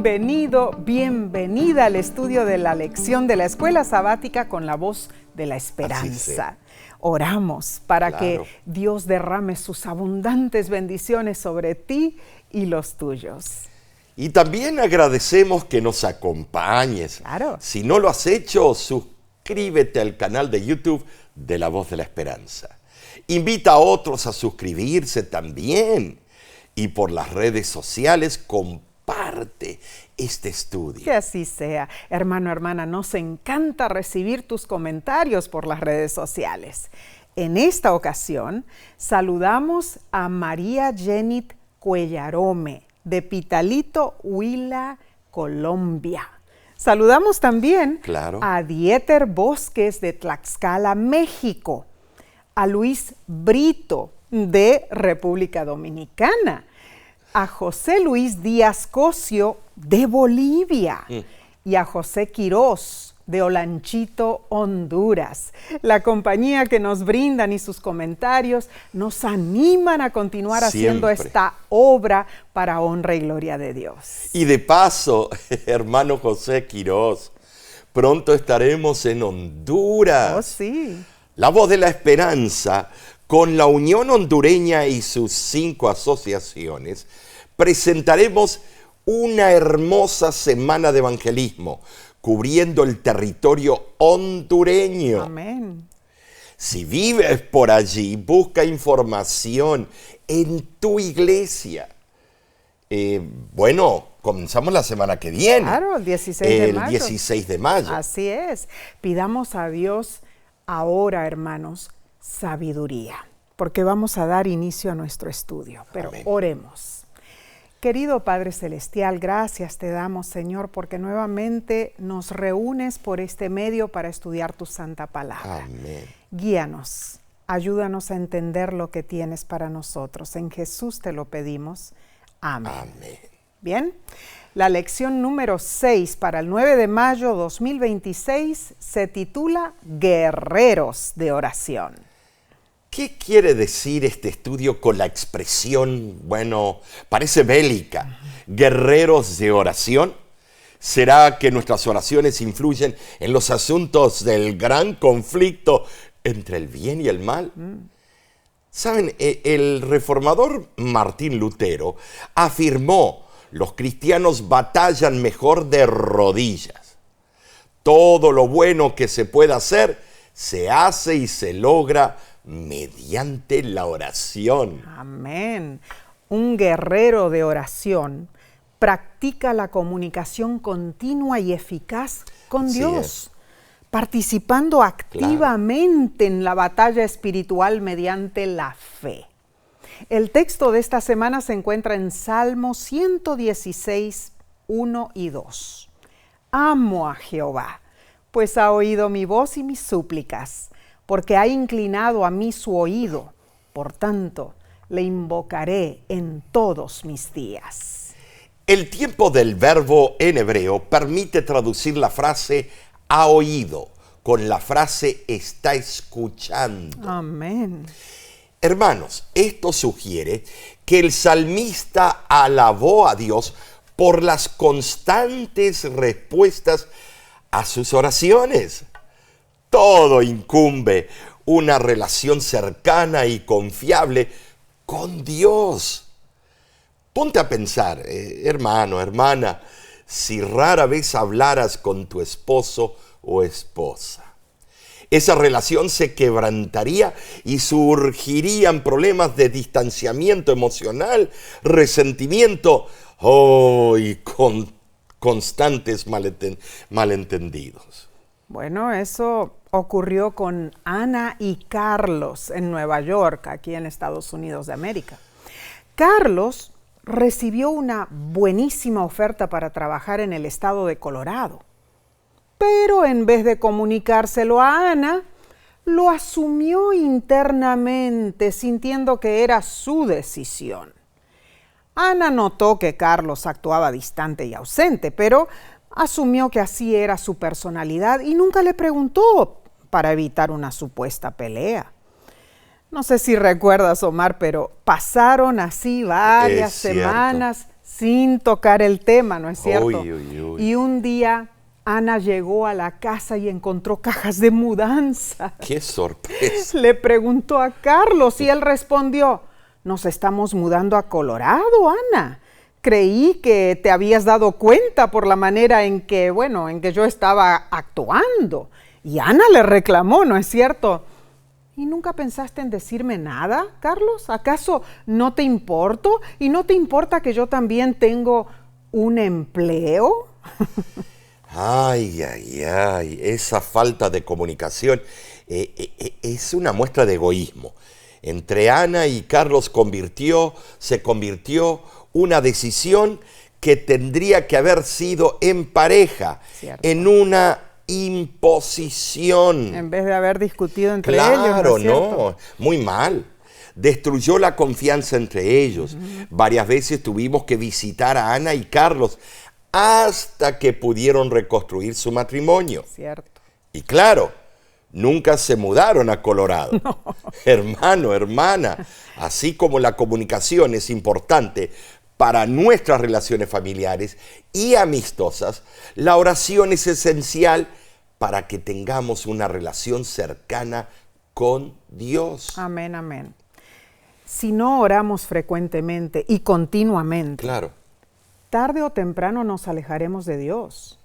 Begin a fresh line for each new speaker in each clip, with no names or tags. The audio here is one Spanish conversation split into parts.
Bienvenido, bienvenida al estudio de la lección de la Escuela Sabática con la voz de la esperanza. Oramos para que Dios derrame sus abundantes bendiciones sobre ti y los tuyos.
Y también agradecemos que nos acompañes. Si no lo has hecho, suscríbete al canal de YouTube de La Voz de la Esperanza. Invita a otros a suscribirse también. Y por las redes sociales, comparte este estudio.
Que así sea. Hermano, hermana, nos encanta recibir tus comentarios por las redes sociales. En esta ocasión, saludamos a María Jenit Cuellarome, de Pitalito, Huila, Colombia. Saludamos también a Dieter Bosques, de Tlaxcala, México. A Luis Brito, de República Dominicana. A José Luis Díaz Cosio, de Bolivia. Y a José Quirós, de Olanchito, Honduras. La compañía que nos brindan y sus comentarios nos animan a continuar haciendo esta obra para honra y gloria de Dios.
Y de paso, hermano José Quirós, pronto estaremos en Honduras.
Oh, sí.
La Voz de la Esperanza, con la Unión Hondureña y sus 5 asociaciones, presentaremos una hermosa semana de evangelismo, cubriendo el territorio hondureño.
Amén.
Si vives por allí, busca información en tu iglesia. Comenzamos la semana que viene.
Claro, el 16 de mayo.
El 16 de mayo.
Así es. Pidamos a Dios ahora, hermanos, sabiduría, porque vamos a dar inicio a nuestro estudio. Pero oremos. Querido Padre Celestial, gracias te damos, Señor, porque nuevamente nos reúnes por este medio para estudiar tu santa palabra.
Amén.
Guíanos, ayúdanos a entender lo que tienes para nosotros. En Jesús te lo pedimos. Amén.
Amén.
Bien, la lección número 6 para el 9 de mayo 2026 se titula Guerreros de Oración.
¿Qué quiere decir este estudio con la expresión, parece bélica, guerreros de oración? ¿Será que nuestras oraciones influyen en los asuntos del gran conflicto entre el bien y el mal? Saben, el reformador Martín Lutero afirmó: los cristianos batallan mejor de rodillas. Todo lo bueno que se pueda hacer, se hace y se logra mediante la oración.
Amén. Un guerrero de oración practica la comunicación continua y eficaz con Dios, participando activamente en la batalla espiritual mediante la fe. El texto de esta semana se encuentra en Salmo 116, 1 y 2. Amo a Jehová, pues ha oído mi voz y mis súplicas, porque ha inclinado a mí su oído. Por tanto, le invocaré en todos mis días.
El tiempo del verbo en hebreo permite traducir la frase ha oído con la frase está escuchando.
Amén.
Hermanos, esto sugiere que el salmista alabó a Dios por las constantes respuestas a sus oraciones. Todo incumbe una relación cercana y confiable con Dios. Ponte a pensar, hermano, hermana, si rara vez hablaras con tu esposo o esposa. Esa relación se quebrantaría y surgirían problemas de distanciamiento emocional, resentimiento y constantes malentendidos.
Bueno, eso ocurrió con Ana y Carlos en Nueva York, aquí en Estados Unidos de América. Carlos recibió una buenísima oferta para trabajar en el estado de Colorado, pero en vez de comunicárselo a Ana, lo asumió internamente, sintiendo que era su decisión. Ana notó que Carlos actuaba distante y ausente, pero asumió que así era su personalidad y nunca le preguntó para evitar una supuesta pelea. No sé si recuerdas, Omar, pero pasaron así varias semanas sin tocar el tema, ¿no es cierto?
Uy, uy, uy.
Y un día Ana llegó a la casa y encontró cajas de mudanza.
¡Qué sorpresa!
Le preguntó a Carlos y él respondió, nos estamos mudando a Colorado, Ana. Creí que te habías dado cuenta por la manera en que, en que yo estaba actuando. Y Ana le reclamó, ¿no es cierto? ¿Y nunca pensaste en decirme nada, Carlos? ¿Acaso no te importo? ¿Y no te importa que yo también tengo un empleo?
Ay, ay, ay, esa falta de comunicación es una muestra de egoísmo. Entre Ana y Carlos se convirtió una decisión que tendría que haber sido en pareja,
Cierto.
en una imposición.
En vez de haber discutido entre ellos.
Claro,
¿no?
no, muy mal. Destruyó la confianza entre ellos. Varias veces tuvimos que visitar a Ana y Carlos hasta que pudieron reconstruir su matrimonio.
Cierto.
Y claro, nunca se mudaron a Colorado. No. Hermano, hermana, así como la comunicación es importante para nuestras relaciones familiares y amistosas, la oración es esencial para que tengamos una relación cercana con Dios.
Amén, amén. Si no oramos frecuentemente y continuamente,
Claro.
tarde o temprano nos alejaremos de Dios.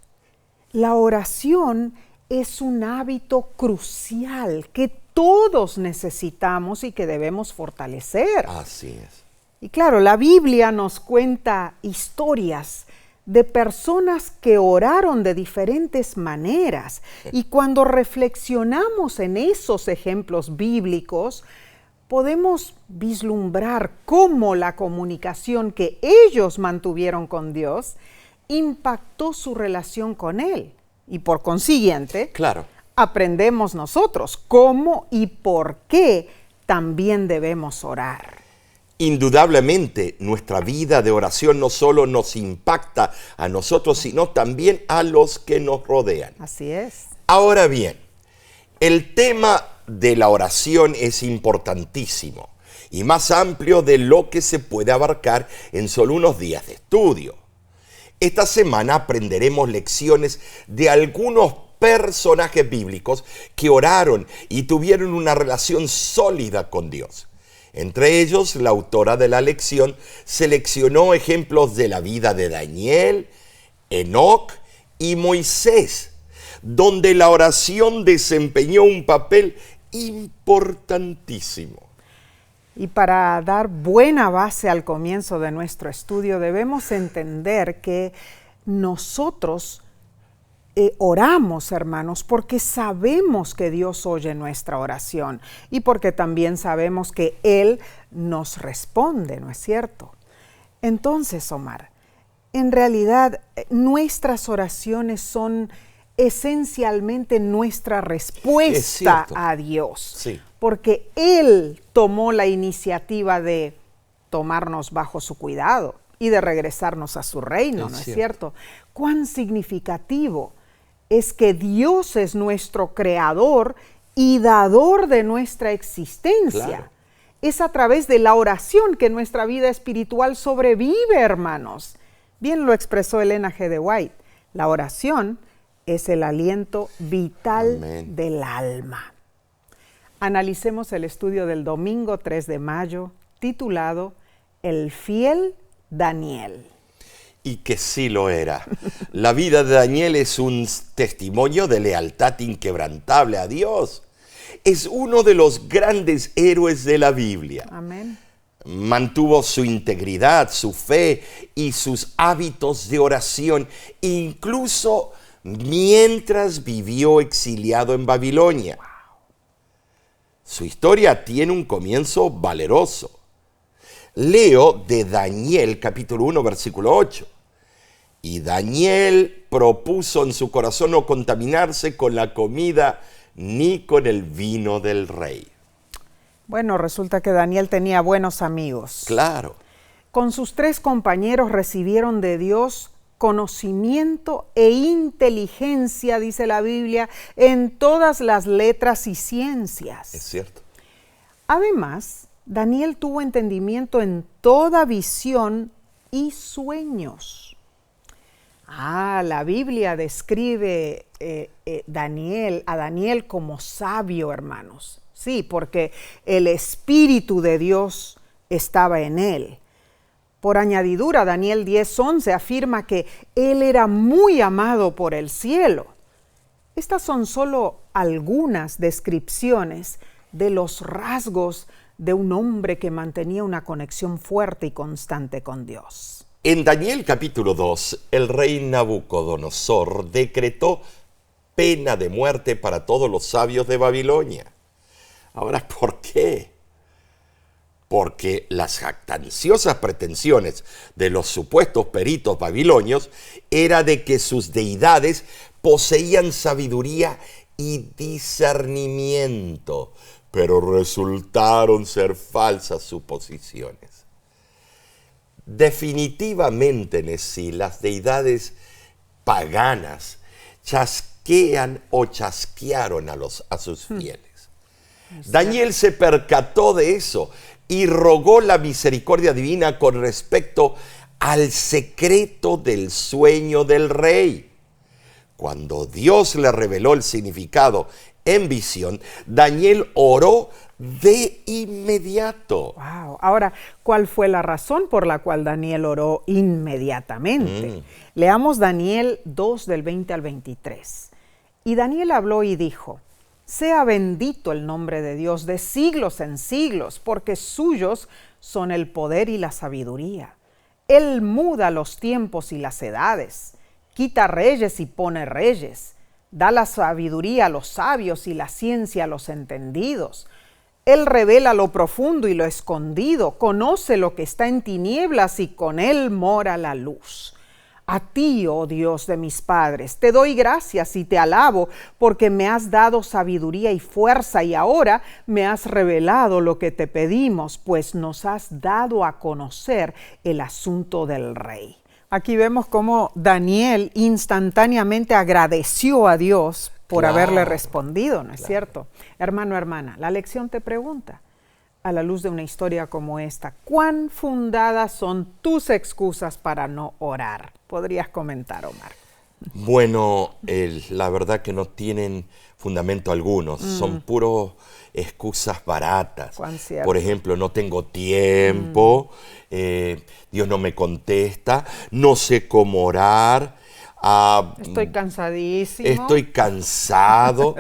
La oración es un hábito crucial que todos necesitamos y que debemos fortalecer.
Así es.
Y claro, la Biblia nos cuenta historias de personas que oraron de diferentes maneras. Y cuando reflexionamos en esos ejemplos bíblicos, podemos vislumbrar cómo la comunicación que ellos mantuvieron con Dios impactó su relación con Él. Y por consiguiente,
Claro.
aprendemos nosotros cómo y por qué también debemos orar.
Indudablemente, nuestra vida de oración no solo nos impacta a nosotros, sino también a los que nos rodean.
Así es.
Ahora bien, el tema de la oración es importantísimo y más amplio de lo que se puede abarcar en solo unos días de estudio. Esta semana aprenderemos lecciones de algunos personajes bíblicos que oraron y tuvieron una relación sólida con Dios. Entre ellos, la autora de la lección seleccionó ejemplos de la vida de Daniel, Enoc y Moisés, donde la oración desempeñó un papel importantísimo.
Y para dar buena base al comienzo de nuestro estudio, debemos entender que nosotros oramos, hermanos, porque sabemos que Dios oye nuestra oración y porque también sabemos que Él nos responde, ¿no es cierto? Entonces, Omar, en realidad nuestras oraciones son esencialmente nuestra respuesta a Dios.
Sí.
Porque Él tomó la iniciativa de tomarnos bajo su cuidado y de regresarnos a su reino, ¿no es cierto? Cuán significativo es que Dios es nuestro creador y dador de nuestra existencia.
Claro.
Es a través de la oración que nuestra vida espiritual sobrevive, hermanos. Bien lo expresó Elena G. de White. La oración es el aliento vital
Amén.
del alma. Analicemos el estudio del domingo 3 de mayo, titulado El fiel Daniel.
Y que sí lo era. La vida de Daniel es un testimonio de lealtad inquebrantable a Dios. Es uno de los grandes héroes de la Biblia.
Amén.
Mantuvo su integridad, su fe y sus hábitos de oración, incluso mientras vivió exiliado en Babilonia. Su historia tiene un comienzo valeroso. Leo de Daniel capítulo 1 versículo 8. Y Daniel propuso en su corazón no contaminarse con la comida ni con el vino del rey.
Bueno, resulta que Daniel tenía buenos amigos.
Claro.
Con sus 3 compañeros recibieron de Dios conocimiento e inteligencia, dice la Biblia, en todas las letras y ciencias.
Es cierto.
Además, Daniel tuvo entendimiento en toda visión y sueños. La Biblia describe a Daniel como sabio, hermanos. Sí, porque el Espíritu de Dios estaba en él. Por añadidura, Daniel 10:11 afirma que él era muy amado por el cielo. Estas son solo algunas descripciones de los rasgos de un hombre que mantenía una conexión fuerte y constante con Dios.
En Daniel capítulo 2, el rey Nabucodonosor decretó pena de muerte para todos los sabios de Babilonia. Ahora, ¿por qué? Porque las jactanciosas pretensiones de los supuestos peritos babilonios era de que sus deidades poseían sabiduría y discernimiento, pero resultaron ser falsas suposiciones. Definitivamente, Nesí, las deidades paganas chasquean o chasquearon a sus fieles. Daniel se percató de eso y rogó la misericordia divina con respecto al secreto del sueño del rey. Cuando Dios le reveló el significado en visión, Daniel oró de inmediato.
Wow. Ahora, ¿cuál fue la razón por la cual Daniel oró inmediatamente? Leamos Daniel 2 del 20 al 23. Y Daniel habló y dijo: sea bendito el nombre de Dios de siglos en siglos, porque suyos son el poder y la sabiduría. Él muda los tiempos y las edades, quita reyes y pone reyes, da la sabiduría a los sabios y la ciencia a los entendidos. Él revela lo profundo y lo escondido, conoce lo que está en tinieblas y con él mora la luz. A ti, oh Dios de mis padres, te doy gracias y te alabo porque me has dado sabiduría y fuerza y ahora me has revelado lo que te pedimos, pues nos has dado a conocer el asunto del rey. Aquí vemos cómo Daniel instantáneamente agradeció a Dios por haberle respondido, ¿no es cierto? Hermano, hermana, la lección te pregunta, a la luz de una historia como esta, ¿cuán fundadas son tus excusas para no orar? ¿Podrías comentar, Omar?
Bueno, la verdad que no tienen fundamento alguno, son puros excusas baratas. Por ejemplo, no tengo tiempo, Dios no me contesta, no sé cómo orar.
Estoy cansadísimo.
Estoy cansado.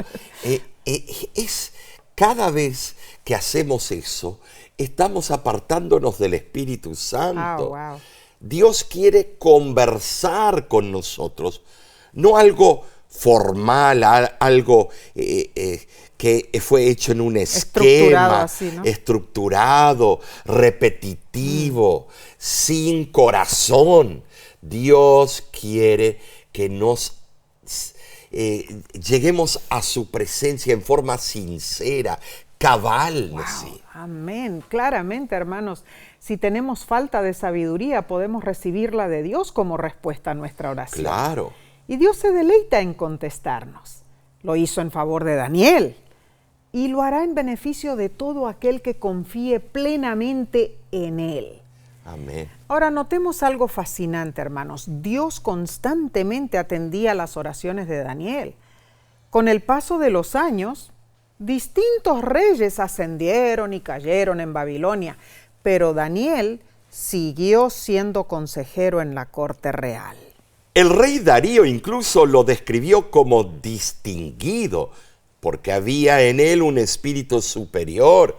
Cada vez que hacemos eso, estamos apartándonos del Espíritu Santo.
Wow.
Dios quiere conversar con nosotros, no algo formal, algo que fue hecho en un esquema,
así, ¿no?
Estructurado, repetitivo, sin corazón. Dios quiere que nos lleguemos a su presencia en forma sincera, cabal.
Wow.
¿Sí?
Amén. Claramente, hermanos, si tenemos falta de sabiduría, podemos recibirla de Dios como respuesta a nuestra oración.
Claro.
Y Dios se deleita en contestarnos. Lo hizo en favor de Daniel y lo hará en beneficio de todo aquel que confíe plenamente en Él.
Amén.
Ahora notemos algo fascinante, hermanos. Dios constantemente atendía las oraciones de Daniel. Con el paso de los años, distintos reyes ascendieron y cayeron en Babilonia, pero Daniel siguió siendo consejero en la corte real.
El rey Darío incluso lo describió como distinguido, porque había en él un espíritu superior,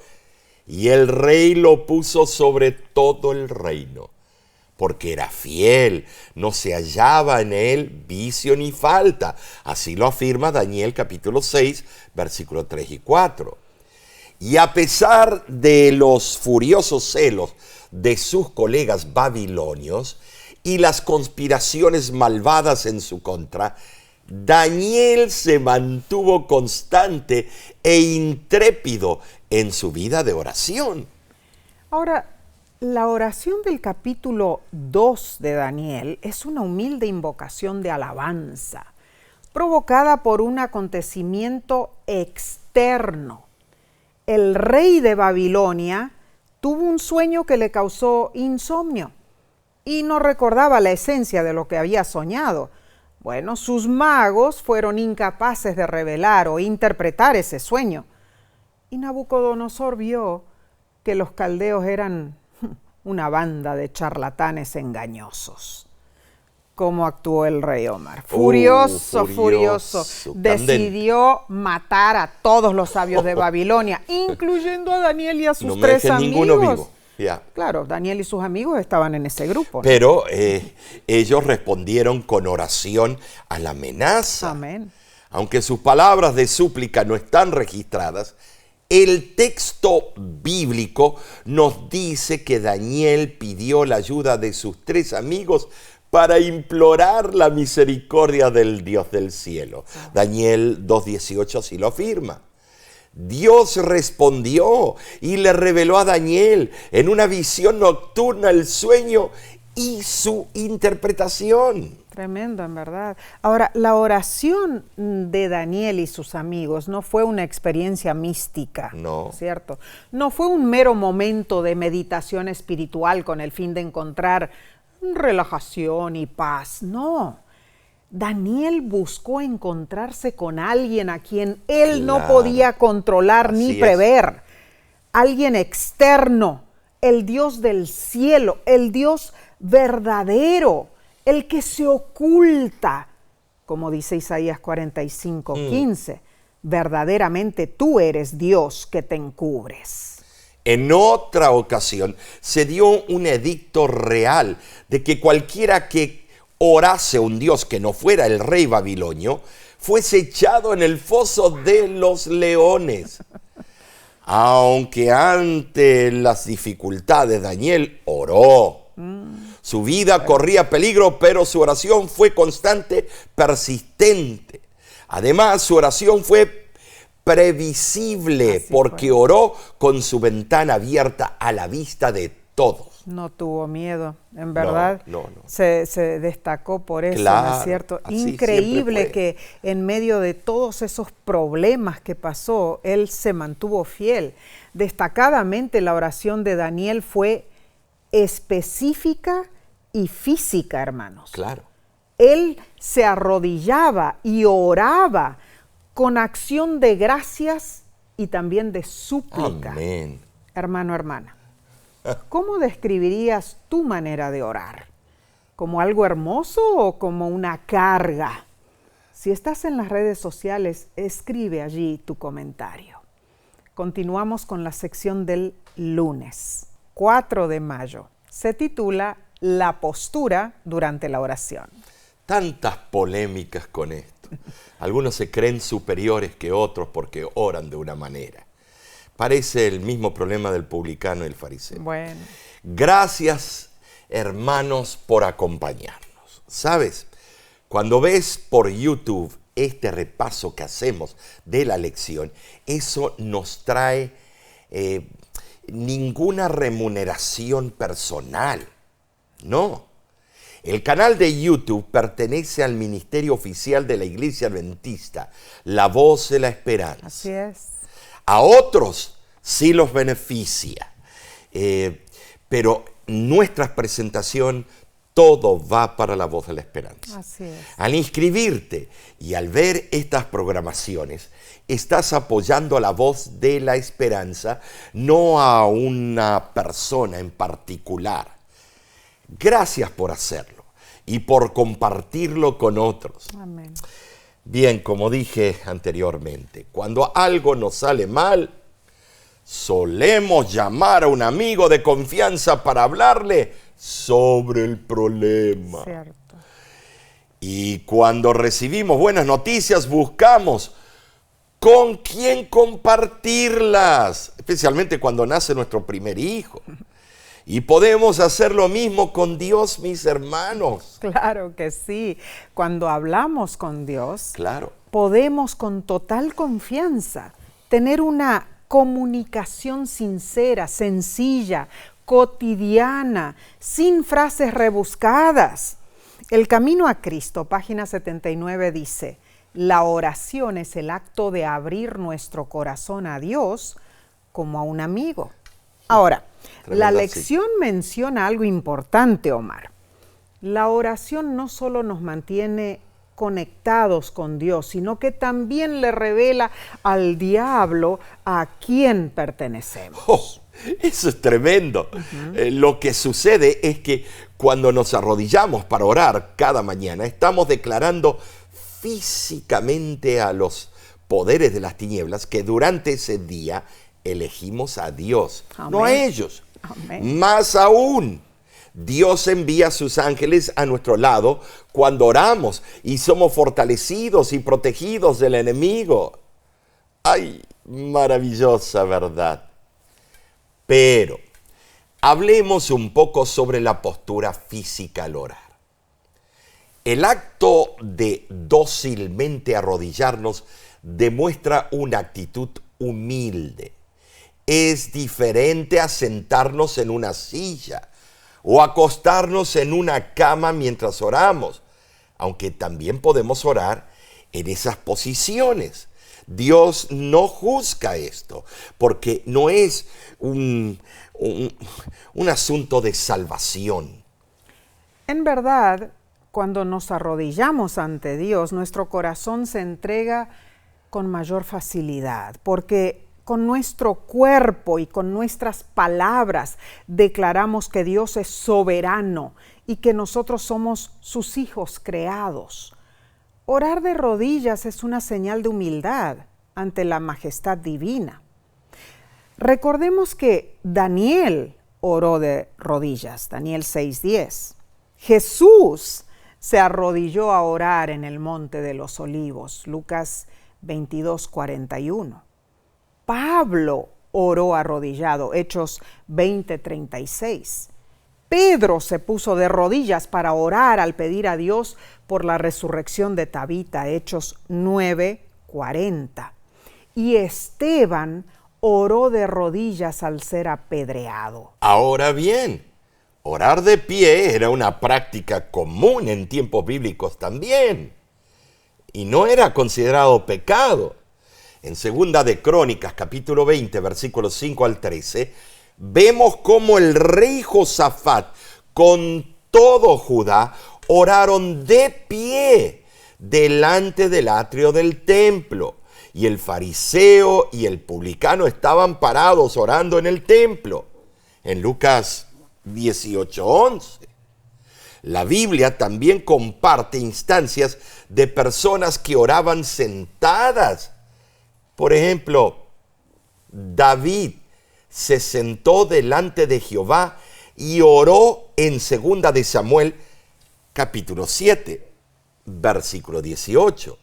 y el rey lo puso sobre todo el reino, porque era fiel, no se hallaba en él vicio ni falta. Así lo afirma Daniel capítulo 6, versículos 3 y 4. Y a pesar de los furiosos celos de sus colegas babilonios y las conspiraciones malvadas en su contra, Daniel se mantuvo constante e intrépido en su vida de oración.
Ahora, la oración del capítulo 2 de Daniel es una humilde invocación de alabanza, provocada por un acontecimiento externo. El rey de Babilonia tuvo un sueño que le causó insomnio y no recordaba la esencia de lo que había soñado. Bueno, sus magos fueron incapaces de revelar o interpretar ese sueño. Y Nabucodonosor vio que los caldeos eran una banda de charlatanes engañosos. ¿Cómo actuó el rey Omar? Furioso. Decidió matar a todos los sabios de Babilonia, incluyendo a Daniel y a sus tres amigos.
Ninguno vivo. Yeah.
Claro, Daniel y sus amigos estaban en ese grupo, ¿no?
Pero ellos respondieron con oración a la amenaza.
Amén.
Aunque sus palabras de súplica no están registradas, el texto bíblico nos dice que Daniel pidió la ayuda de sus tres amigos para implorar la misericordia del Dios del cielo. Daniel 2:18 así lo afirma. Dios respondió y le reveló a Daniel en una visión nocturna el sueño y su interpretación.
Tremendo, en verdad. Ahora, la oración de Daniel y sus amigos no fue una experiencia mística,
no,
¿cierto? No fue un mero momento de meditación espiritual con el fin de encontrar relajación y paz, no. Daniel buscó encontrarse con alguien a quien él no podía controlar ni prever. Alguien externo, el Dios del cielo, el Dios verdadero, el que se oculta, como dice Isaías 45:15. Verdaderamente tú eres Dios que te encubres.
En otra ocasión se dio un edicto real de que cualquiera que orase a un Dios que no fuera el rey babilonio, fuese echado en el foso de los leones. Aunque ante las dificultades Daniel oró. Su vida corría peligro, pero su oración fue constante, persistente. Además, su oración fue previsible porque oró con su ventana abierta a la vista de todos.
No tuvo miedo, en verdad.
No.
Se destacó por eso,
claro,
¿no es cierto? Increíble que en medio de todos esos problemas que pasó, él se mantuvo fiel. Destacadamente la oración de Daniel fue específica y física, hermanos.
Claro.
Él se arrodillaba y oraba con acción de gracias y también de súplica.
Amén.
Hermano, hermana, ¿cómo describirías tu manera de orar? ¿Como algo hermoso o como una carga? Si estás en las redes sociales, escribe allí tu comentario. Continuamos con la sección del lunes, 4 de mayo. Se titula La postura durante la oración.
Tantas polémicas con esto. Algunos se creen superiores que otros porque oran de una manera. Parece el mismo problema del publicano y el fariseo.
Bueno.
Gracias, hermanos, por acompañarnos. ¿Sabes? Cuando ves por YouTube este repaso que hacemos de la lección, eso nos trae ninguna remuneración personal. No. El canal de YouTube pertenece al ministerio oficial de la Iglesia Adventista, La Voz de la Esperanza.
Así es.
A otros sí los beneficia, pero nuestra presentación, todo va para La Voz de la Esperanza.
Así es.
Al inscribirte y al ver estas programaciones, estás apoyando a La Voz de la Esperanza, no a una persona en particular. Gracias por hacerlo y por compartirlo con otros.
Amén.
Bien, como dije anteriormente, cuando algo nos sale mal, solemos llamar a un amigo de confianza para hablarle sobre el problema.
Cierto.
Y cuando recibimos buenas noticias, buscamos con quién compartirlas, especialmente cuando nace nuestro primer hijo. Y podemos hacer lo mismo con Dios, mis hermanos.
Claro que sí. Cuando hablamos con Dios,
Claro.
podemos con total confianza tener una comunicación sincera, sencilla, cotidiana, sin frases rebuscadas. El Camino a Cristo, página 79, dice: la oración es el acto de abrir nuestro corazón a Dios como a un amigo. Ahora, la lección menciona algo importante, Omar. La oración no solo nos mantiene conectados con Dios, sino que también le revela al diablo a quién pertenecemos.
Oh, eso es tremendo. Lo que sucede es que cuando nos arrodillamos para orar cada mañana, estamos declarando físicamente a los poderes de las tinieblas que durante ese día elegimos a Dios,
Amén.
no a ellos.
Amén.
Más aún, Dios envía a sus ángeles a nuestro lado cuando oramos y somos fortalecidos y protegidos del enemigo. ¡Ay, maravillosa verdad! Pero hablemos un poco sobre la postura física al orar. El acto de dócilmente arrodillarnos demuestra una actitud humilde. Es diferente a sentarnos en una silla o acostarnos en una cama mientras oramos, aunque también podemos orar en esas posiciones. Dios no juzga esto, porque no es un asunto de salvación.
En verdad, cuando nos arrodillamos ante Dios, nuestro corazón se entrega con mayor facilidad, porque con nuestro cuerpo y con nuestras palabras declaramos que Dios es soberano y que nosotros somos sus hijos creados. Orar de rodillas es una señal de humildad ante la majestad divina. Recordemos que Daniel oró de rodillas, Daniel 6:10. Jesús se arrodilló a orar en el Monte de los Olivos, Lucas 22:41. Pablo oró arrodillado, Hechos 20:36. Pedro se puso de rodillas para orar al pedir a Dios por la resurrección de Tabita, Hechos 9:40. Y Esteban oró de rodillas al ser apedreado.
Ahora bien, orar de pie era una práctica común en tiempos bíblicos también, y no era considerado pecado. En Segunda de Crónicas, capítulo 20, versículos 5 al 13, vemos cómo el rey Josafat con todo Judá oraron de pie delante del atrio del templo. Y el fariseo y el publicano estaban parados orando en el templo. En Lucas 18:11. La Biblia también comparte instancias de personas que oraban sentadas. Por ejemplo, David se sentó delante de Jehová y oró en 2 de Samuel, capítulo 7, versículo 18.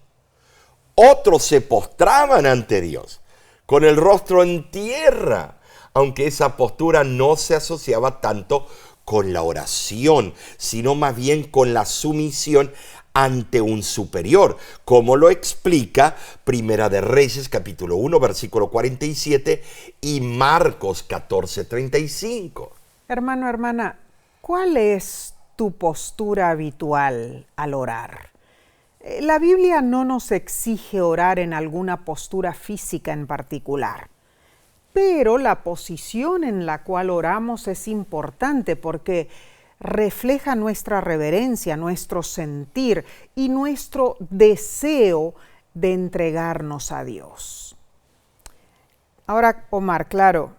Otros se postraban ante Dios con el rostro en tierra, aunque esa postura no se asociaba tanto con la oración, sino más bien con la sumisión ante un superior, como lo explica Primera de Reyes, capítulo 1, versículo 47 y Marcos 14:35.
Hermano, hermana, ¿cuál es tu postura habitual al orar? La Biblia no nos exige orar en alguna postura física en particular, pero la posición en la cual oramos es importante porque refleja nuestra reverencia, nuestro sentir y nuestro deseo de entregarnos a Dios. Ahora, Omar, claro,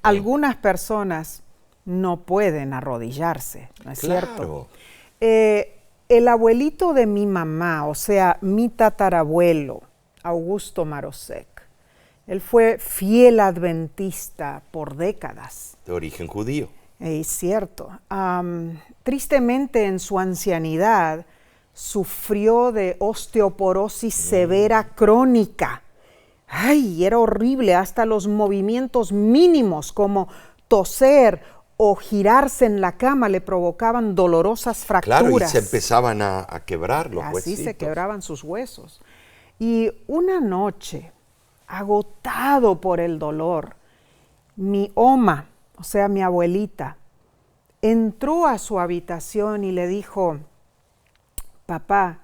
algunas personas no pueden arrodillarse, ¿no es cierto? El abuelito de mi mamá, o sea, mi tatarabuelo, Augusto Marosek, él fue fiel adventista por décadas.
De origen judío.
Es cierto. Tristemente, en su ancianidad, sufrió de osteoporosis severa crónica. ¡Ay! Era horrible. Hasta los movimientos mínimos, como toser o girarse en la cama, le provocaban dolorosas fracturas.
Claro, y se empezaban a quebrar los huesitos.
Así se quebraban sus huesos. Y una noche, agotado por el dolor, mi oma, o sea, mi abuelita, entró a su habitación y le dijo: papá,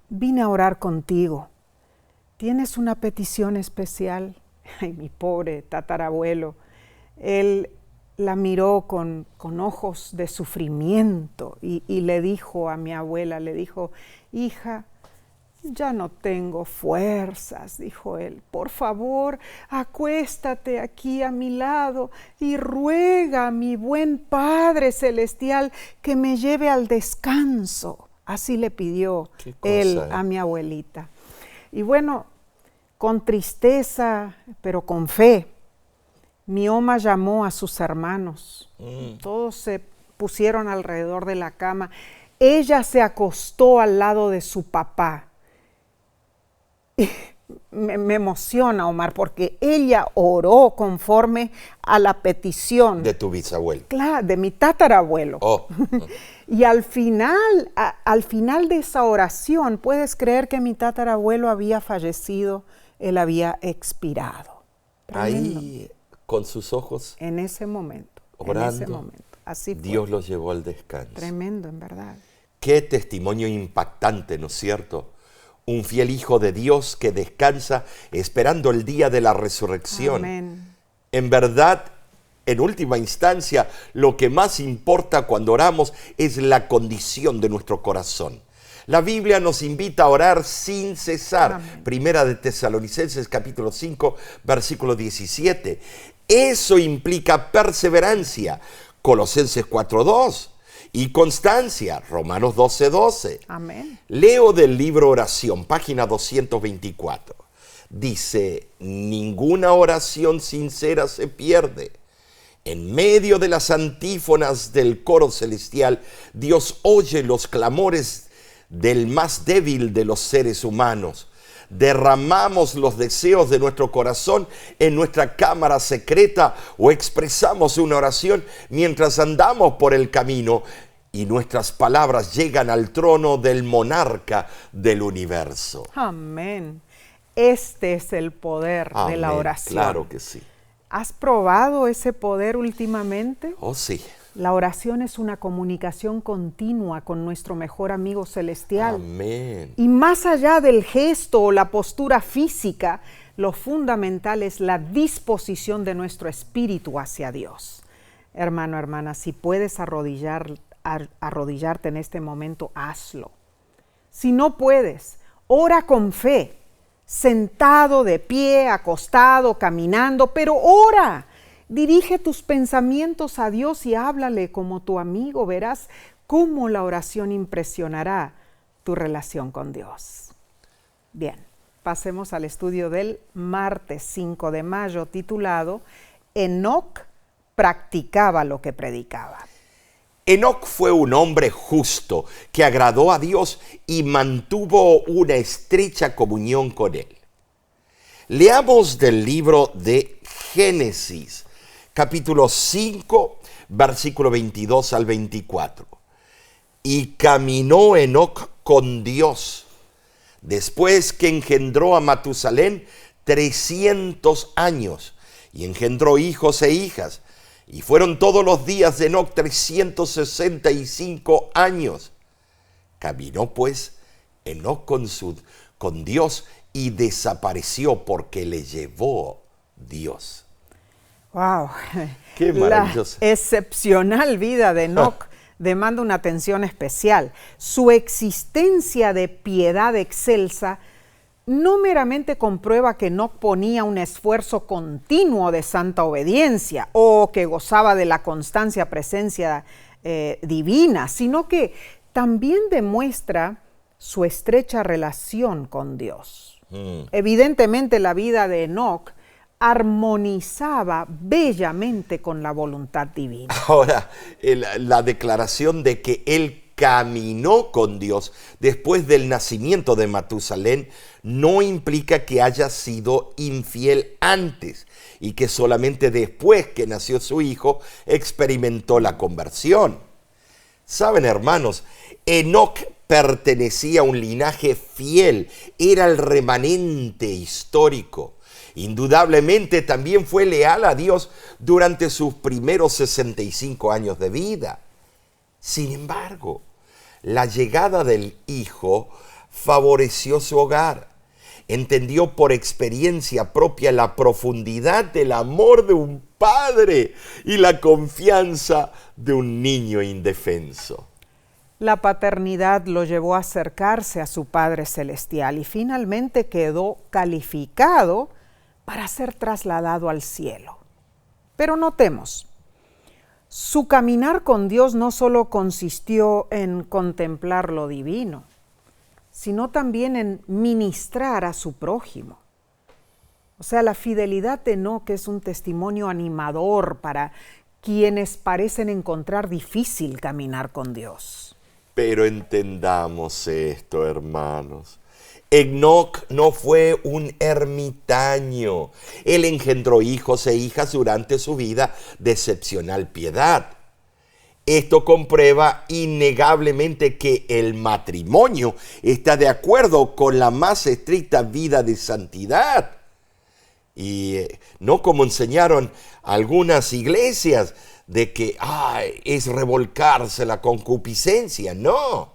vine a orar contigo. ¿Tienes una petición especial? Ay, mi pobre tatarabuelo. Él la miró con ojos de sufrimiento y le dijo a mi abuela, le dijo, hija, ya no tengo fuerzas, dijo él. Por favor, acuéstate aquí a mi lado y ruega a mi buen Padre Celestial que me lleve al descanso. Así le pidió él a mi abuelita. Y bueno, con tristeza, pero con fe, mi oma llamó a sus hermanos. Todos se pusieron alrededor de la cama. Ella se acostó al lado de su papá. Me emociona, Omar, porque ella oró conforme a la petición.
De tu bisabuelo.
Claro, de mi tatarabuelo.
Oh.
Y al final de esa oración, puedes creer que mi tatarabuelo había fallecido, él había expirado. Tremendo.
Ahí, con sus ojos
En ese momento.
orando,
en ese momento. Así fue.
Dios los llevó al descanso.
Tremendo, en verdad.
Qué testimonio impactante, ¿no es cierto? Un fiel hijo de Dios que descansa esperando el día de la resurrección.
Amén.
En verdad, en última instancia, lo que más importa cuando oramos es la condición de nuestro corazón. La Biblia nos invita a orar sin cesar.
Amén.
Primera de Tesalonicenses, capítulo 5, versículo 17. Eso implica perseverancia. Colosenses 4:2. Y constancia, Romanos 12:12.
Amén.
Leo del libro Oración, página 224. Dice, ninguna oración sincera se pierde. En medio de las antífonas del coro celestial, Dios oye los clamores del más débil de los seres humanos. Derramamos los deseos de nuestro corazón en nuestra cámara secreta o expresamos una oración mientras andamos por el camino y nuestras palabras llegan al trono del monarca del universo.
Amén. Este es el poder de la
Amén.
oración.
Claro que sí.
¿Has probado ese poder últimamente?
Oh, sí.
La oración es una comunicación continua con nuestro mejor amigo celestial.
Amén.
Y más allá del gesto o la postura física, lo fundamental es la disposición de nuestro espíritu hacia Dios. Hermano, hermana, si puedes arrodillarte en este momento, hazlo. Si no puedes, ora con fe, sentado, de pie, acostado, caminando, pero ora. Dirige tus pensamientos a Dios y háblale como tu amigo. Verás cómo la oración impresionará tu relación con Dios. Bien, pasemos al estudio del martes 5 de mayo titulado Enoc practicaba lo que predicaba.
Enoc fue un hombre justo que agradó a Dios y mantuvo una estrecha comunión con él. Leamos del libro de Génesis, capítulo 5, versículo 22 al 24. Y caminó Enoc con Dios, después que engendró a Matusalén 300 años, y engendró hijos e hijas. Y fueron todos los días de Enoc 365 años. Caminó pues Enoc con Dios y desapareció porque le llevó Dios.
¡Wow!
¡Qué maravilloso!
La excepcional vida de Enoc demanda una atención especial. Su existencia de piedad excelsa no meramente comprueba que Enoc ponía un esfuerzo continuo de santa obediencia o que gozaba de la constancia presencia divina, sino que también demuestra su estrecha relación con Dios. Evidentemente la vida de Enoc armonizaba bellamente con la voluntad divina.
Ahora, la declaración de que él caminó con Dios después del nacimiento de Matusalén no implica que haya sido infiel antes y que solamente después que nació su hijo experimentó la conversión. Saben, hermanos, Enoc pertenecía a un linaje fiel, era el remanente histórico. Indudablemente también fue leal a Dios durante sus primeros 65 años de vida. Sin embargo, la llegada del hijo favoreció su hogar. Entendió por experiencia propia la profundidad del amor de un padre y la confianza de un niño indefenso.
La paternidad lo llevó a acercarse a su Padre Celestial y finalmente quedó calificado para ser trasladado al cielo. Pero notemos, su caminar con Dios no solo consistió en contemplar lo divino, sino también en ministrar a su prójimo. O sea, la fidelidad de Enoc es un testimonio animador para quienes parecen encontrar difícil caminar con Dios.
Pero entendamos esto, hermanos. Enoc no fue un ermitaño. Él engendró hijos e hijas durante su vida de excepcional piedad. Esto comprueba innegablemente que el matrimonio está de acuerdo con la más estricta vida de santidad. Y no como enseñaron algunas iglesias de que es revolcarse la concupiscencia. No.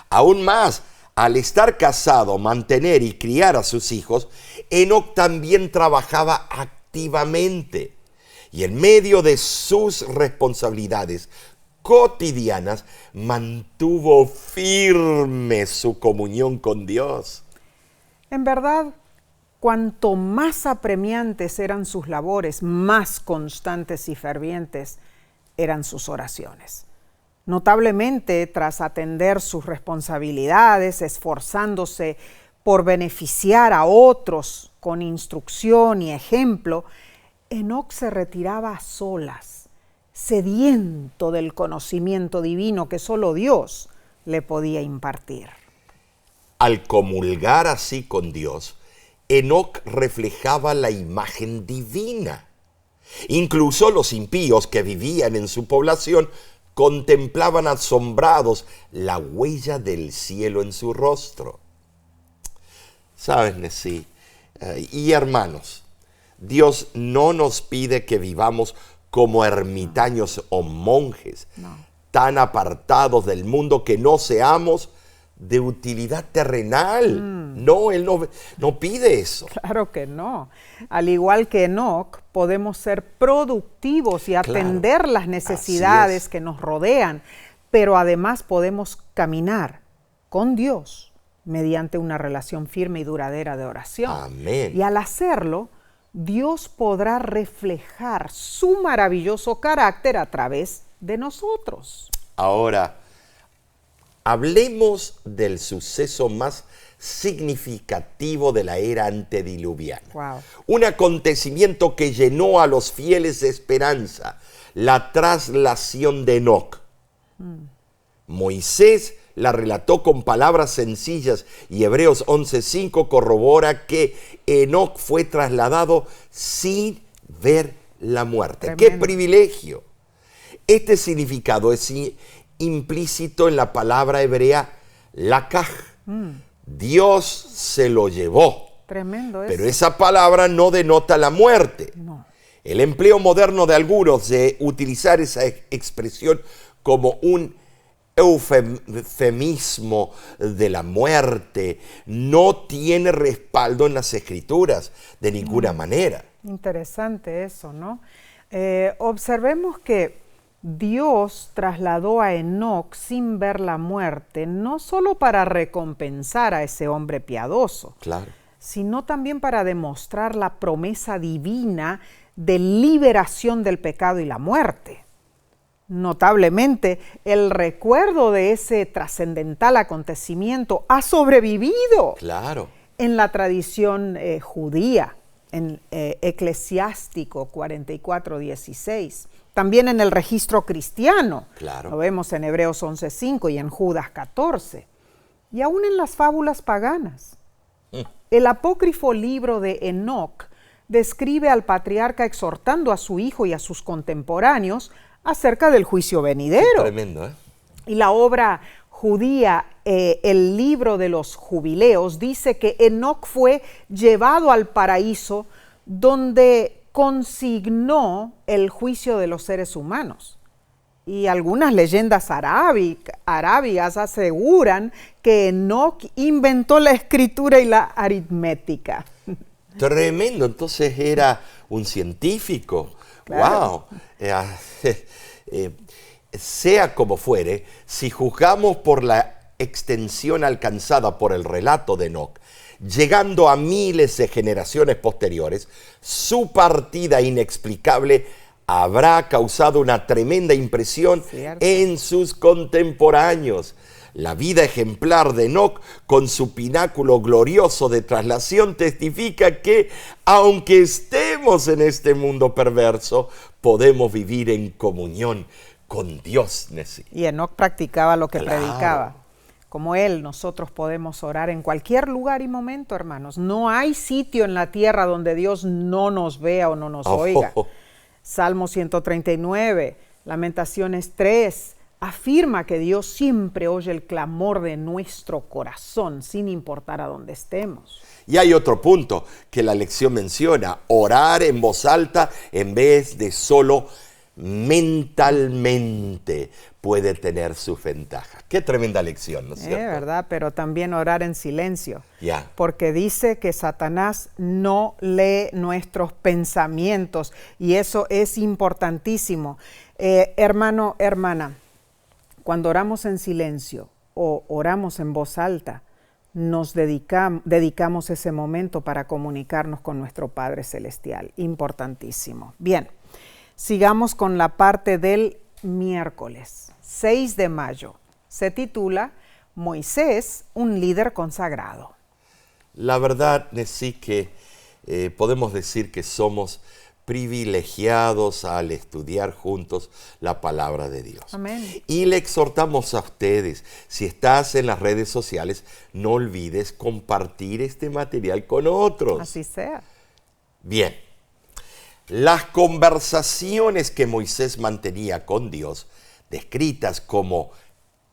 Aún más, al estar casado, mantener y criar a sus hijos, Enoc también trabajaba activamente. Y en medio de sus responsabilidades cotidianas, mantuvo firme su comunión con Dios.
En verdad, cuanto más apremiantes eran sus labores, más constantes y fervientes eran sus oraciones. Notablemente, tras atender sus responsabilidades, esforzándose por beneficiar a otros con instrucción y ejemplo, Enoc se retiraba a solas, sediento del conocimiento divino que solo Dios le podía impartir.
Al comulgar así con Dios, Enoc reflejaba la imagen divina. Incluso los impíos que vivían en su población contemplaban asombrados la huella del cielo en su rostro. ¿Sabes, Nesí? Y hermanos, Dios no nos pide que vivamos como ermitaños o monjes, tan apartados del mundo que no seamos de utilidad terrenal. No, Él no pide eso.
Claro que no. Al igual que Enoc, podemos ser productivos y atender las necesidades que nos rodean, pero además podemos caminar con Dios mediante una relación firme y duradera de oración.
Amén.
Y al hacerlo, Dios podrá reflejar su maravilloso carácter a través de nosotros.
Ahora, hablemos del suceso más significativo de la era antediluviana.
Wow.
Un acontecimiento que llenó a los fieles de esperanza, la traslación de Enoc. Moisés la relató con palabras sencillas y Hebreos 11:5 corrobora que Enoc fue trasladado sin ver la muerte.
Tremendo.
¡Qué privilegio! Este significado es implícito en la palabra hebrea lakaj. Dios se lo llevó.
Tremendo eso.
Pero esa palabra no denota la muerte.
No.
El empleo moderno de algunos de utilizar esa expresión como un eufemismo de la muerte no tiene respaldo en las Escrituras de ninguna manera.
Interesante eso, ¿no? Observemos que Dios trasladó a Enoc sin ver la muerte, no solo para recompensar a ese hombre piadoso,
Claro.
sino también para demostrar la promesa divina de liberación del pecado y la muerte. Notablemente, el recuerdo de ese trascendental acontecimiento ha sobrevivido
Claro.
en la tradición judía, en Eclesiástico 44:16. También en el registro cristiano,
Claro.
lo vemos en Hebreos 11:5 y en Judas 14, y aún en las fábulas paganas. El apócrifo libro de Enoc describe al patriarca exhortando a su hijo y a sus contemporáneos acerca del juicio venidero.
Tremendo, ¿eh?
Y la obra judía, el libro de los jubileos, dice que Enoc fue llevado al paraíso donde consignó el juicio de los seres humanos. Y algunas leyendas arábigas aseguran que Enoc inventó la escritura y la aritmética.
Tremendo. Entonces era un científico,
Claro.
¡Wow! Sea como fuere, si juzgamos por la extensión alcanzada por el relato de Enoc, llegando a miles de generaciones posteriores, su partida inexplicable habrá causado una tremenda impresión
Cierto.
en sus contemporáneos. La vida ejemplar de Enoc, con su pináculo glorioso de traslación, testifica que, aunque estemos en este mundo perverso, podemos vivir en comunión con Dios, Nesí.
Y Enoc practicaba lo que
Claro.
predicaba. Como él, nosotros podemos orar en cualquier lugar y momento, hermanos. No hay sitio en la tierra donde Dios no nos vea o no nos oiga. Salmo 139, Lamentaciones 3, afirma que Dios siempre oye el clamor de nuestro corazón, sin importar a dónde estemos.
Y hay otro punto que la lección menciona: orar en voz alta en vez de solo mentalmente puede tener sus ventajas. Qué tremenda lección, ¿no es cierto?
¿Verdad? Pero también orar en silencio.
Ya.
Porque dice que Satanás no lee nuestros pensamientos y eso es importantísimo. Hermano, hermana, cuando oramos en silencio o oramos en voz alta, nos dedicamos ese momento para comunicarnos con nuestro Padre Celestial. Importantísimo. Bien, sigamos con la parte del miércoles, 6 de mayo. Se titula Moisés, un líder consagrado.
La verdad es sí que podemos decir que somos privilegiados al estudiar juntos la palabra de Dios.
Amén.
Y le exhortamos a ustedes, si estás en las redes sociales, no olvides compartir este material con otros.
Así sea.
Bien, las conversaciones que Moisés mantenía con Dios, descritas como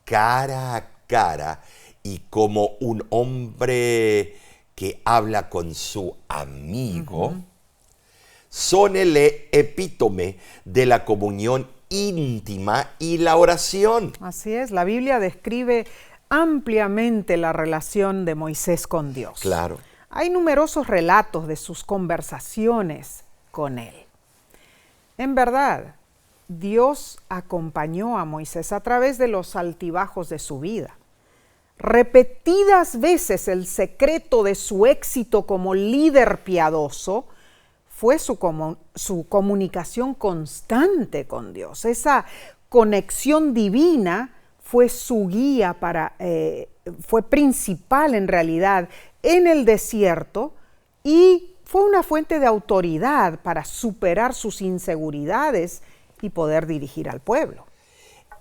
cara a cara y como un hombre que habla con su amigo, son el epítome de la comunión íntima y la oración.
Así es, la Biblia describe ampliamente la relación de Moisés con Dios.
Claro.
Hay numerosos relatos de sus conversaciones con él. En verdad, Dios acompañó a Moisés a través de los altibajos de su vida. Repetidas veces el secreto de su éxito como líder piadoso fue su comunicación constante con Dios. Esa conexión divina fue su guía fue principal en realidad en el desierto y fue una fuente de autoridad para superar sus inseguridades y poder dirigir al pueblo.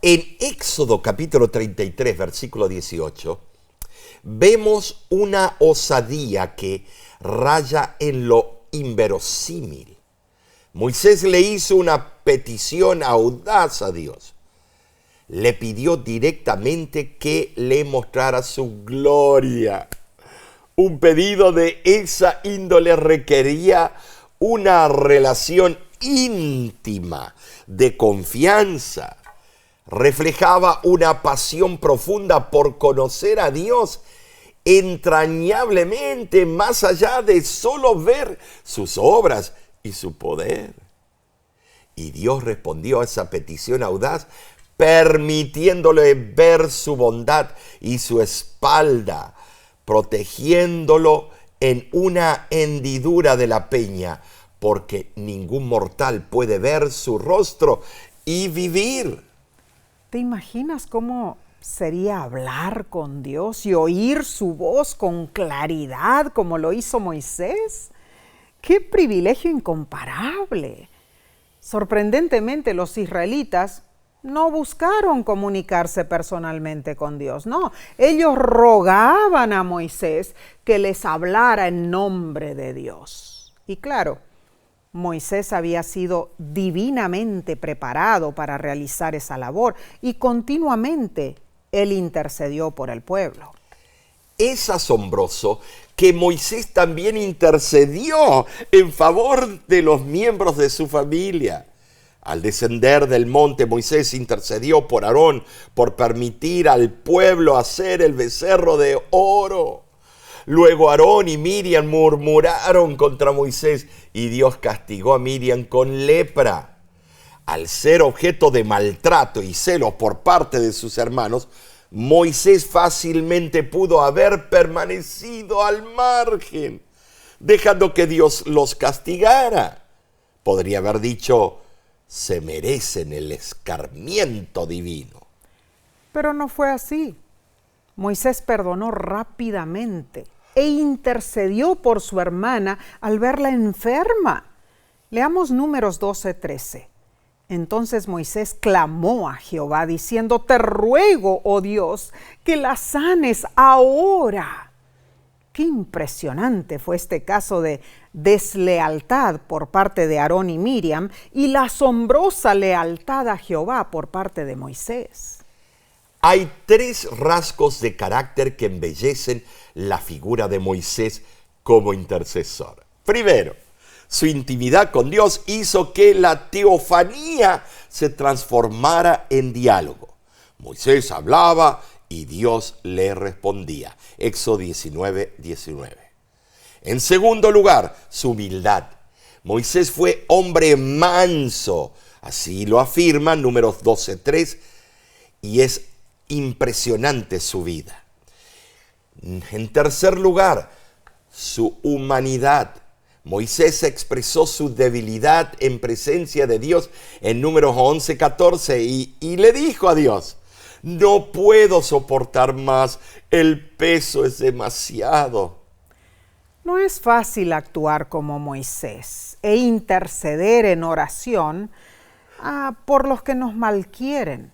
En Éxodo capítulo 33, versículo 18, vemos una osadía que raya en lo inverosímil. Moisés le hizo una petición audaz a Dios. Le pidió directamente que le mostrara su gloria. Un pedido de esa índole requería una relación íntima, de confianza. Reflejaba una pasión profunda por conocer a Dios entrañablemente, más allá de solo ver sus obras y su poder. Y Dios respondió a esa petición audaz, permitiéndole ver su bondad y su espalda, protegiéndolo en una hendidura de la peña, porque ningún mortal puede ver su rostro y vivir.
¿Te imaginas cómo sería hablar con Dios y oír su voz con claridad como lo hizo Moisés? ¡Qué privilegio incomparable! Sorprendentemente, los israelitas no buscaron comunicarse personalmente con Dios, no. Ellos rogaban a Moisés que les hablara en nombre de Dios. Y claro, Moisés había sido divinamente preparado para realizar esa labor y continuamente él intercedió por el pueblo.
Es asombroso que Moisés también intercedió en favor de los miembros de su familia. Al descender del monte, Moisés intercedió por Aarón por permitir al pueblo hacer el becerro de oro. Luego Aarón y Miriam murmuraron contra Moisés y Dios castigó a Miriam con lepra. Al ser objeto de maltrato y celos por parte de sus hermanos, Moisés fácilmente pudo haber permanecido al margen, dejando que Dios los castigara. Podría haber dicho, se merecen el escarmiento divino.
Pero no fue así. Moisés perdonó rápidamente e intercedió por su hermana al verla enferma. Leamos Números 12:13. Entonces Moisés clamó a Jehová diciendo, te ruego, oh Dios, que la sanes ahora. Qué impresionante fue este caso de deslealtad por parte de Aarón y Miriam y la asombrosa lealtad a Jehová por parte de Moisés.
Hay 3 rasgos de carácter que embellecen la figura de Moisés como intercesor. Primero, su intimidad con Dios hizo que la teofanía se transformara en diálogo. Moisés hablaba y Dios le respondía. Éxodo 19:19. En segundo lugar, su humildad. Moisés fue hombre manso, así lo afirma Números 12:3, y es impresionante su vida. En tercer lugar, su humanidad. Moisés expresó su debilidad en presencia de Dios en Números 11:14 y le dijo a Dios, no puedo soportar más, el peso es demasiado.
No es fácil actuar como Moisés e interceder en oración por los que nos malquieren.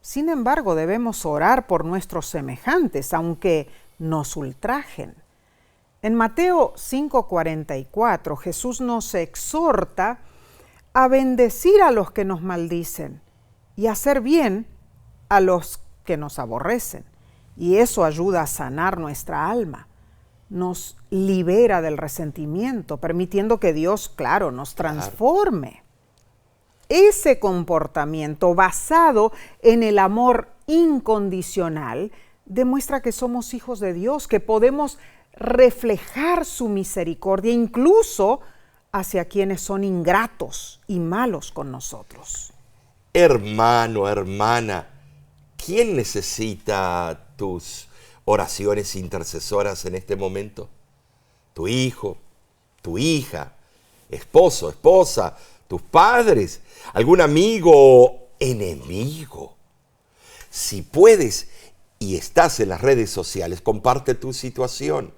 Sin embargo, debemos orar por nuestros semejantes, aunque nos ultrajen. En Mateo 5:44, Jesús nos exhorta a bendecir a los que nos maldicen y a hacer bien a los que nos aborrecen. Y eso ayuda a sanar nuestra alma. Nos libera del resentimiento, permitiendo que Dios, claro, nos transforme. Ese comportamiento basado en el amor incondicional demuestra que somos hijos de Dios, que podemos reflejar su misericordia incluso hacia quienes son ingratos y malos con nosotros.
Hermano, hermana, ¿quién necesita tus oraciones intercesoras en este momento? Tu hijo, tu hija, esposo, esposa, tus padres, algún amigo o enemigo. Si puedes y estás en las redes sociales, comparte tu situación.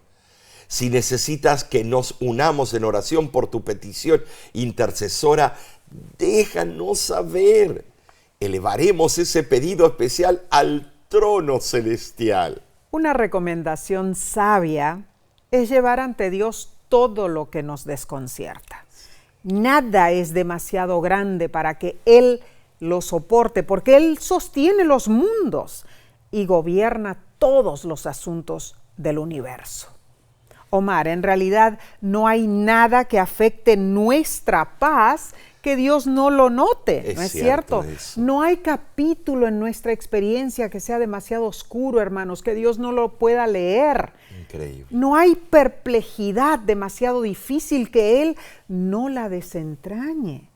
Si necesitas que nos unamos en oración por tu petición intercesora, déjanos saber. Elevaremos ese pedido especial al trono celestial.
Una recomendación sabia es llevar ante Dios todo lo que nos desconcierta. Nada es demasiado grande para que Él lo soporte, porque Él sostiene los mundos y gobierna todos los asuntos del universo. Omar, en realidad no hay nada que afecte nuestra paz que Dios no lo note, ¿no es cierto? No hay capítulo en nuestra experiencia que sea demasiado oscuro, hermanos, que Dios no lo pueda leer.
Increíble.
No hay perplejidad demasiado difícil que Él no la desentrañe.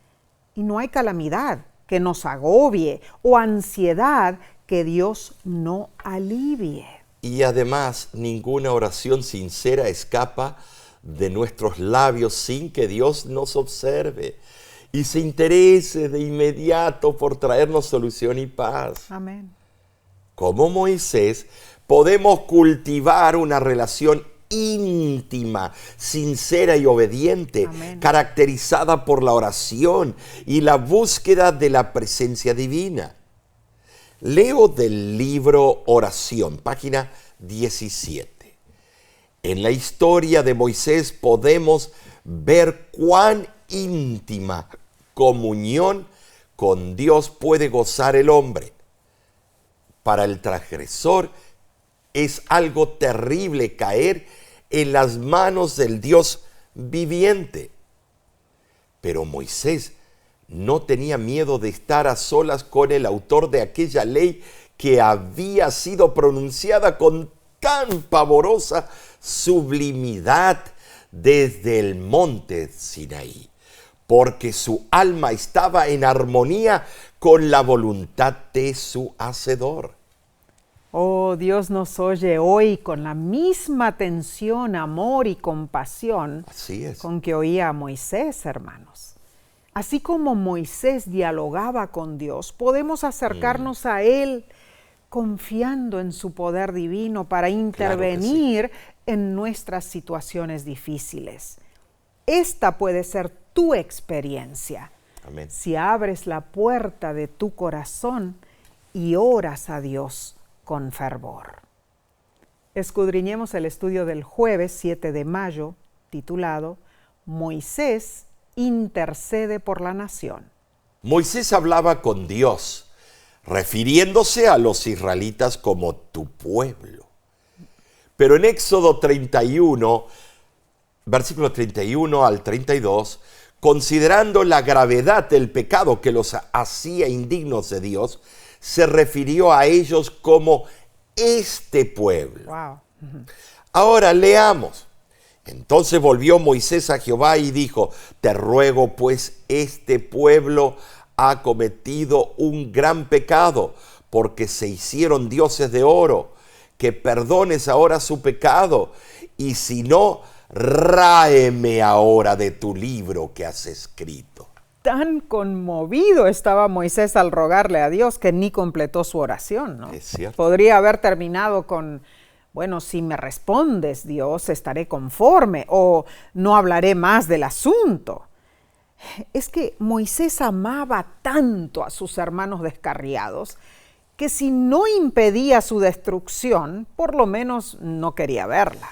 Y no hay calamidad que nos agobie o ansiedad que Dios no alivie.
Y además, ninguna oración sincera escapa de nuestros labios sin que Dios nos observe y se interese de inmediato por traernos solución y paz.
Amén.
Como Moisés, podemos cultivar una relación íntima, sincera y obediente,
Amén,
caracterizada por la oración y la búsqueda de la presencia divina. Leo del libro Oración, página 17. En la historia de Moisés podemos ver cuán íntima comunión con Dios puede gozar el hombre. Para el transgresor es algo terrible caer en las manos del Dios viviente. Pero Moisés no tenía miedo de estar a solas con el autor de aquella ley que había sido pronunciada con tan pavorosa sublimidad desde el monte Sinaí. porque su alma estaba en armonía con la voluntad de su Hacedor.
Oh, Dios nos oye hoy con la misma atención, amor y compasión
Así es.
con que oía a Moisés, hermanos. Así como Moisés dialogaba con Dios, podemos acercarnos a Él confiando en su poder divino para intervenir en nuestras situaciones difíciles. Esta puede ser tu experiencia.
Amén.
Si abres la puerta de tu corazón y oras a Dios con fervor. Escudriñemos el estudio del jueves 7 de mayo, titulado Moisés intercede por la nación.
Moisés hablaba con Dios, refiriéndose a los israelitas como tu pueblo. Pero en Éxodo 31, versículo 31 al 32, considerando la gravedad del pecado que los hacía indignos de Dios, se refirió a ellos como este pueblo.
Wow.
Ahora leamos. Entonces volvió Moisés a Jehová y dijo, te ruego pues, este pueblo ha cometido un gran pecado, porque se hicieron dioses de oro, que perdones ahora su pecado, y si no, ráeme ahora de tu libro que has escrito.
Tan conmovido estaba Moisés al rogarle a Dios que ni completó su oración, ¿no?
Es cierto.
Podría haber terminado con, bueno, si me respondes, Dios, estaré conforme, o no hablaré más del asunto. Es que Moisés amaba tanto a sus hermanos descarriados que si no impedía su destrucción, por lo menos no quería verla.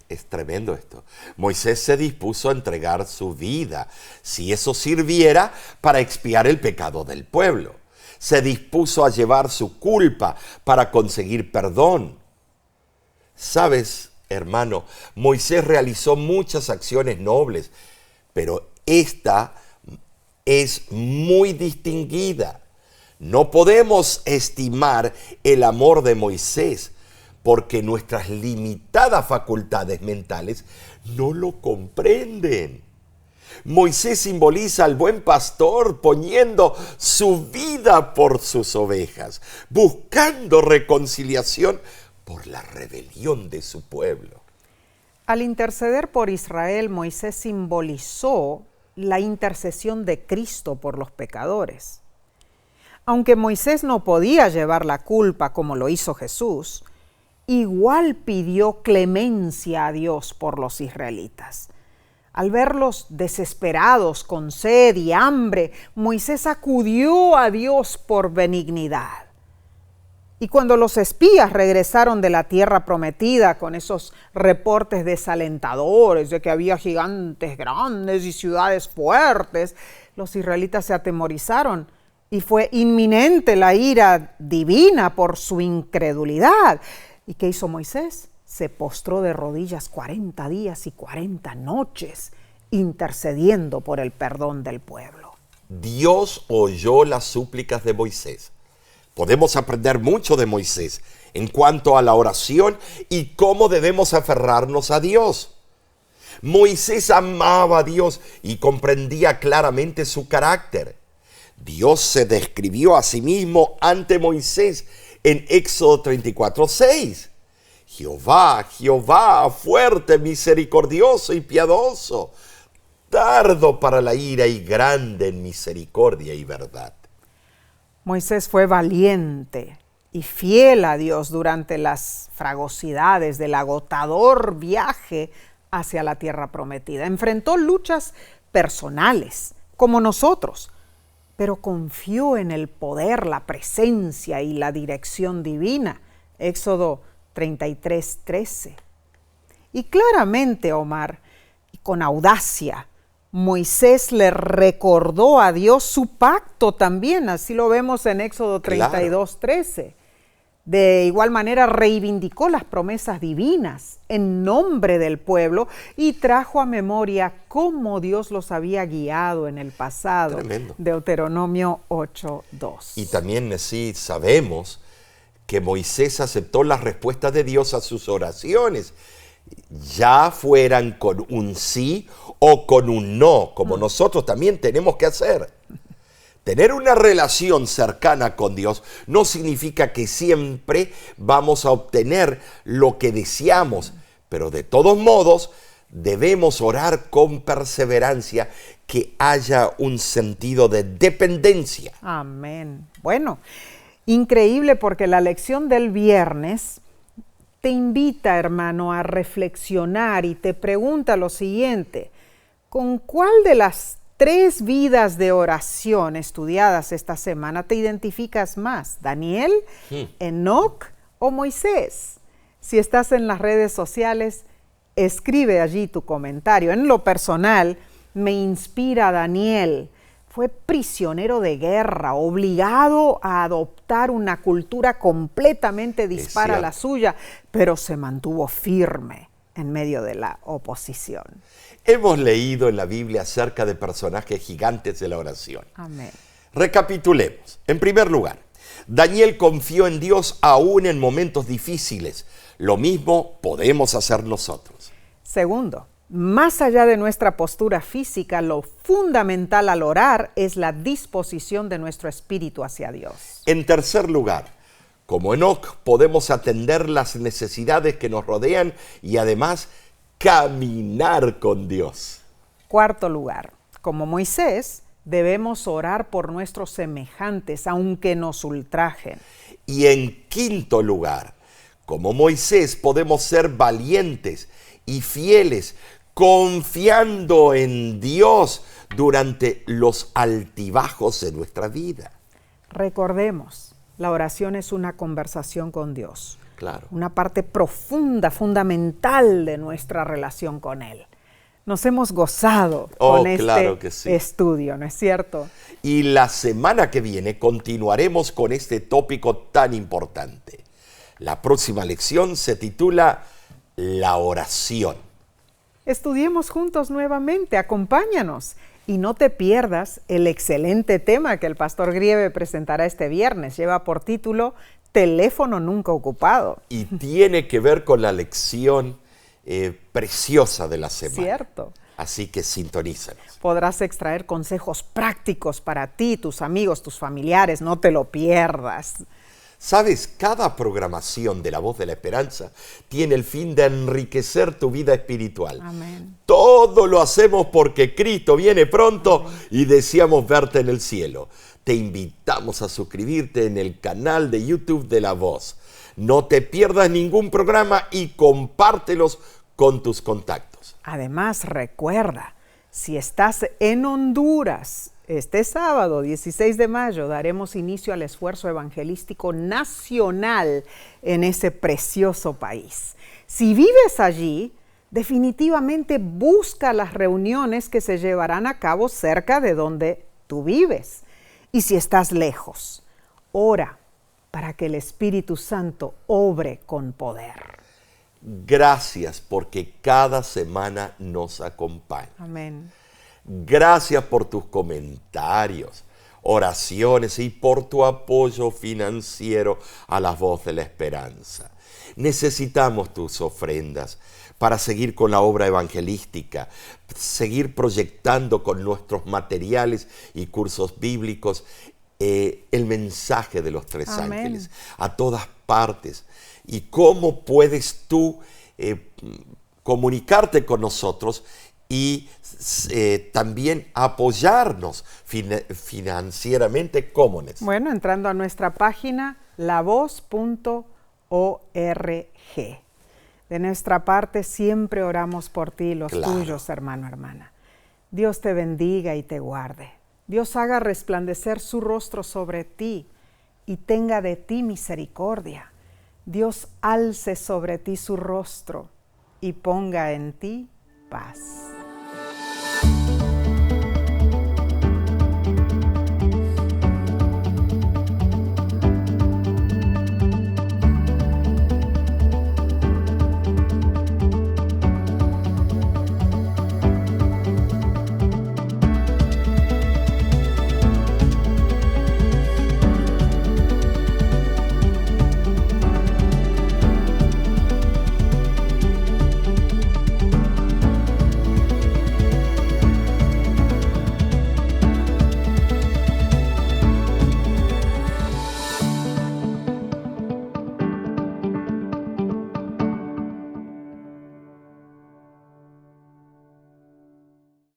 Es tremendo esto. Moisés se dispuso a entregar su vida, si eso sirviera para expiar el pecado del pueblo. Se dispuso a llevar su culpa para conseguir perdón. Sabes, hermano, Moisés realizó muchas acciones nobles, pero esta es muy distinguida. No podemos estimar el amor de Moisés, porque nuestras limitadas facultades mentales no lo comprenden. Moisés simboliza al buen pastor poniendo su vida por sus ovejas, buscando reconciliación por la rebelión de su pueblo.
Al interceder por Israel, Moisés simbolizó la intercesión de Cristo por los pecadores. Aunque Moisés no podía llevar la culpa como lo hizo Jesús, igual pidió clemencia a Dios por los israelitas. Al verlos desesperados con sed y hambre, Moisés acudió a Dios por benignidad. Y cuando los espías regresaron de la tierra prometida con esos reportes desalentadores de que había gigantes grandes y ciudades fuertes, los israelitas se atemorizaron y fue inminente la ira divina por su incredulidad. ¿Y qué hizo Moisés? Se postró de rodillas 40 días y 40 noches, intercediendo por el perdón del pueblo.
Dios oyó las súplicas de Moisés. Podemos aprender mucho de Moisés en cuanto a la oración y cómo debemos aferrarnos a Dios. Moisés amaba a Dios y comprendía claramente su carácter. Dios se describió a sí mismo ante Moisés en Éxodo 34:6. Jehová, Jehová, fuerte, misericordioso y piadoso, tardo para la ira y grande en misericordia y verdad.
Moisés fue valiente y fiel a Dios durante las fragosidades del agotador viaje hacia la tierra prometida. Enfrentó luchas personales, como nosotros, pero confió en el poder, la presencia y la dirección divina. Éxodo 33:13. Y claramente, Omar, y con audacia, Moisés le recordó a Dios su pacto también, así lo vemos en Éxodo 32:13. De igual manera reivindicó las promesas divinas en nombre del pueblo y trajo a memoria cómo Dios los había guiado en el pasado.
Tremendo.
Deuteronomio 8:2.
Y también sí sabemos que Moisés aceptó la respuesta de Dios a sus oraciones ya fueran con un sí o con un no, como nosotros también tenemos que hacer. Tener una relación cercana con Dios no significa que siempre vamos a obtener lo que deseamos, pero de todos modos debemos orar con perseverancia, que haya un sentido de dependencia.
Amén. Bueno, increíble, porque la lección del viernes te invita, hermano, a reflexionar y te pregunta lo siguiente: ¿con cuál de las 3 vidas de oración estudiadas esta semana te identificas más? ¿Daniel, Enoc o Moisés? Si estás en las redes sociales, escribe allí tu comentario. En lo personal, me inspira Daniel. Fue prisionero de guerra, obligado a adoptar una cultura completamente dispara a la suya, pero se mantuvo firme en medio de la oposición.
Hemos leído en la Biblia acerca de personajes gigantes de la oración.
Amén.
Recapitulemos. En primer lugar, Daniel confió en Dios aún en momentos difíciles. Lo mismo podemos hacer nosotros.
Segundo, más allá de nuestra postura física, lo fundamental al orar es la disposición de nuestro espíritu hacia Dios.
En tercer lugar, como Enoc, podemos atender las necesidades que nos rodean y además caminar con Dios.
Cuarto lugar, como Moisés, debemos orar por nuestros semejantes, aunque nos ultrajen.
Y en quinto lugar, como Moisés, podemos ser valientes y fieles, confiando en Dios durante los altibajos de nuestra vida.
Recordemos, la oración es una conversación con Dios.
Claro.
Una parte profunda, fundamental de nuestra relación con Él. Nos hemos gozado con
claro que sí.
estudio, ¿no es cierto?
Y la semana que viene continuaremos con este tópico tan importante. La próxima lección se titula La oración.
Estudiemos juntos nuevamente, acompáñanos. Y no te pierdas el excelente tema que el pastor Grieve presentará este viernes. Lleva por título Teléfono nunca ocupado.
Y tiene que ver con la lección preciosa de la semana.
Cierto.
Así que sintonízanos.
Podrás extraer consejos prácticos para ti, tus amigos, tus familiares. No te lo pierdas.
¿Sabes? Cada programación de La Voz de la Esperanza tiene el fin de enriquecer tu vida espiritual.
Amén.
Todo lo hacemos porque Cristo viene pronto. Amén. Y deseamos verte en el cielo. Te invitamos a suscribirte en el canal de YouTube de La Voz. No te pierdas ningún programa y compártelos con tus contactos.
Además, recuerda, si estás en Honduras, este sábado, 16 de mayo, daremos inicio al esfuerzo evangelístico nacional en ese precioso país. Si vives allí, definitivamente busca las reuniones que se llevarán a cabo cerca de donde tú vives. Y si estás lejos, ora para que el Espíritu Santo obre con poder.
Gracias porque cada semana nos acompaña.
Amén.
Gracias por tus comentarios, oraciones y por tu apoyo financiero a La Voz de la Esperanza. Necesitamos tus ofrendas para seguir con la obra evangelística, seguir proyectando con nuestros materiales y cursos bíblicos el mensaje de los 3
Amén.
Ángeles a todas partes. ¿Y cómo puedes tú comunicarte con nosotros y también apoyarnos financieramente? ¿Cómo, Nes?
Bueno, entrando a nuestra página lavoz.org. De nuestra parte siempre oramos por ti y los tuyos, hermano, hermana. Dios te bendiga y te guarde. Dios haga resplandecer su rostro sobre ti y tenga de ti misericordia. Dios alce sobre ti su rostro y ponga en ti paz.